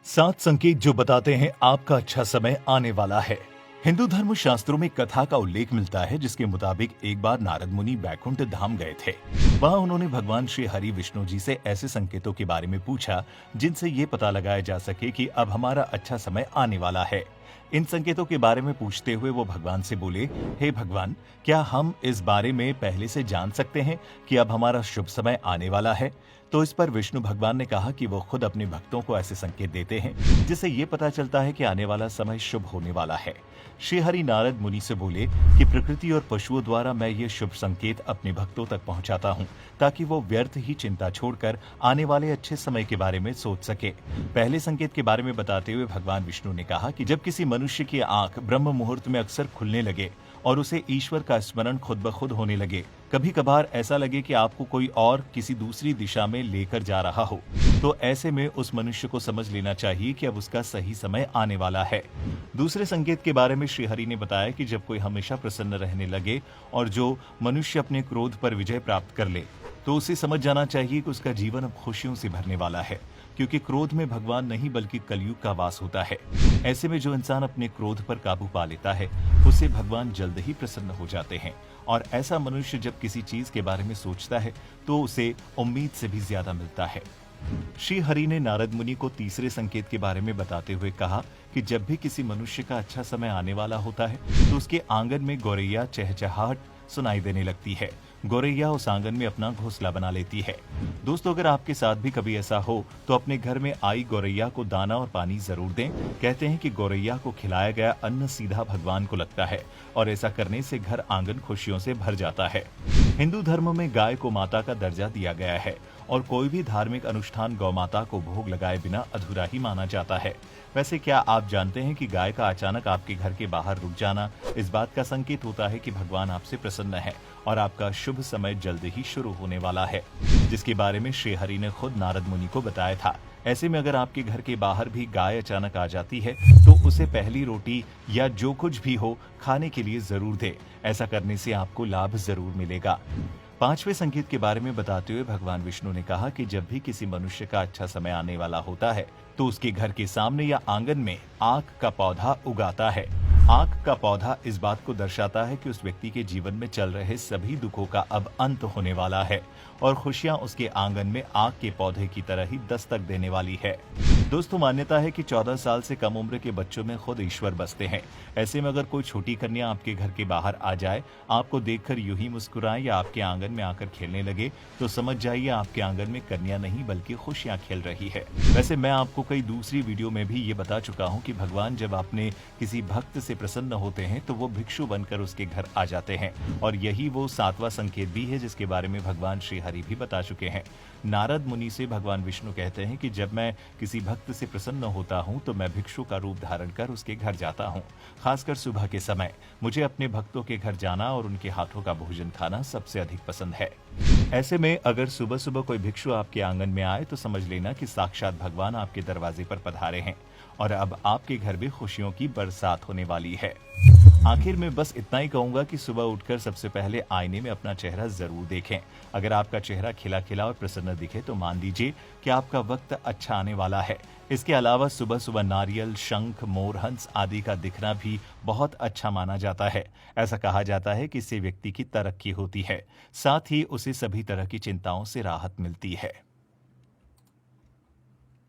7 संकेत जो बताते हैं आपका अच्छा समय आने वाला है। हिंदू धर्म शास्त्रों में कथा का उल्लेख मिलता है जिसके मुताबिक एक बार नारद मुनि बैकुंठ धाम गए थे। वहां उन्होंने भगवान श्री हरि विष्णु जी से ऐसे संकेतों के बारे में पूछा जिनसे ये पता लगाया जा सके कि अब हमारा अच्छा समय आने वाला है। इन संकेतों के बारे में पूछते हुए वो भगवान से बोले, हे भगवान, क्या हम इस बारे में पहले से जान सकते हैं कि अब हमारा शुभ समय आने वाला है? तो इस पर विष्णु भगवान ने कहा कि वो खुद अपने भक्तों को ऐसे संकेत देते हैं जिससे ये पता चलता है कि आने वाला समय शुभ होने वाला है। श्री हरि नारद मुनि से बोले कि प्रकृति और पशुओं द्वारा मैं ये शुभ संकेत अपने भक्तों तक पहुंचाता हूं ताकि वो व्यर्थ ही चिंता छोड़कर आने वाले अच्छे समय के बारे में सोच सके। पहले संकेत के बारे में बताते हुए भगवान विष्णु ने कहा कि जब किसी मनुष्य की आंख ब्रह्म मुहूर्त में अक्सर खुलने लगे और उसे ईश्वर का स्मरण खुद ब खुद होने लगे, कभी कभार ऐसा लगे कि आपको कोई और किसी दूसरी दिशा में लेकर जा रहा हो, तो ऐसे में उस मनुष्य को समझ लेना चाहिए कि अब उसका सही समय आने वाला है। दूसरे संकेत के बारे में श्री हरि ने बताया कि जब कोई हमेशा प्रसन्न रहने लगे और जो मनुष्य अपने क्रोध पर विजय प्राप्त कर ले, तो उसे समझ जाना चाहिए कि उसका जीवन अब खुशियों से भरने वाला है, क्योंकि क्रोध में भगवान नहीं बल्कि कलयुग का वास होता है। ऐसे में जो इंसान अपने क्रोध पर काबू पा लेता है उसे भगवान जल्द ही प्रसन्न हो जाते हैं, और ऐसा मनुष्य जब किसी चीज के बारे में सोचता है तो उसे उम्मीद से भी ज्यादा मिलता है। श्री हरि ने नारद मुनि को तीसरे संकेत के बारे में बताते हुए कहा कि जब भी किसी मनुष्य का अच्छा समय आने वाला होता है तो उसके आंगन में गौरैया चहचहाहट सुनाई देने लगती है। गौरैया उस आंगन में अपना घोंसला बना लेती है। दोस्तों, अगर आपके साथ भी कभी ऐसा हो तो अपने घर में आई गौरैया को दाना और पानी जरूर दें। कहते हैं कि गौरैया को खिलाया गया अन्न सीधा भगवान को लगता है और ऐसा करने से घर आंगन खुशियों से भर जाता है। हिंदू धर्म में गाय को माता का दर्जा दिया गया है और कोई भी धार्मिक अनुष्ठान गौ माता को भोग लगाए बिना अधूरा ही माना जाता है। वैसे क्या आप जानते हैं कि गाय का अचानक आपके घर के बाहर रुक जाना इस बात का संकेत होता है कि भगवान आपसे प्रसन्न है और आपका शुभ समय जल्द ही शुरू होने वाला है, जिसके बारे में श्री हरि ने खुद नारद मुनि को बताया था। ऐसे में अगर आपके घर के बाहर भी गाय अचानक आ जाती है तो उसे पहली रोटी या जो कुछ भी हो खाने के लिए जरूर दे। ऐसा करने से आपको लाभ जरूर मिलेगा। पांचवें संकेत के बारे में बताते हुए भगवान विष्णु ने कहा कि जब भी किसी मनुष्य का अच्छा समय आने वाला होता है तो उसके घर के सामने या आंगन में आक का पौधा उगाता है। आक का पौधा इस बात को दर्शाता है कि उस व्यक्ति के जीवन में चल रहे सभी दुखों का अब अंत होने वाला है और खुशियां उसके आंगन में आक के पौधे की तरह ही दस्तक देने वाली है। दोस्तों, मान्यता है कि 14 साल से कम उम्र के बच्चों में खुद ईश्वर बसते हैं। ऐसे में अगर कोई छोटी कन्या आपके घर के बाहर आ जाए, आपको देखकर यूं ही मुस्कुराए या आपके आंगन में आकर खेलने लगे, तो समझ जाइए आपके आंगन में कन्या नहीं बल्कि खुशियां खेल रही है। वैसे मैं आपको कई दूसरी वीडियो में भी ये बता चुका हूँ कि भगवान जब अपने किसी भक्त से प्रसन्न होते हैं तो वो भिक्षु बनकर उसके घर आ जाते हैं, और यही वो 7वां संकेत भी है जिसके बारे में भगवान श्री हरि भी बता चुके हैं। नारद मुनि से भगवान विष्णु कहते हैं कि जब मैं किसी भक्त से प्रसन्न होता हूं तो मैं भिक्षु का रूप धारण कर उसके घर जाता हूं। खासकर सुबह के समय मुझे अपने भक्तों के घर जाना और उनके हाथों का भोजन खाना सबसे अधिक पसंद है। ऐसे में अगर सुबह सुबह कोई भिक्षु आपके आंगन में आए तो समझ लेना कि साक्षात भगवान आपके दरवाजे पर पधारे हैं और अब आपके घर में खुशियों की बरसात होने वाली है। आखिर में बस इतना ही कहूंगा कि सुबह उठकर सबसे पहले आईने में अपना चेहरा जरूर देखें। अगर आपका चेहरा खिला खिला और प्रसन्न दिखे तो मान लीजिए कि आपका वक्त अच्छा आने वाला है। इसके अलावा सुबह सुबह नारियल, शंख, मोर, हंस आदि का दिखना भी बहुत अच्छा माना जाता है। ऐसा कहा जाता है कि इससे व्यक्ति की तरक्की होती है, साथ ही उसे सभी तरह की चिंताओं से राहत मिलती है।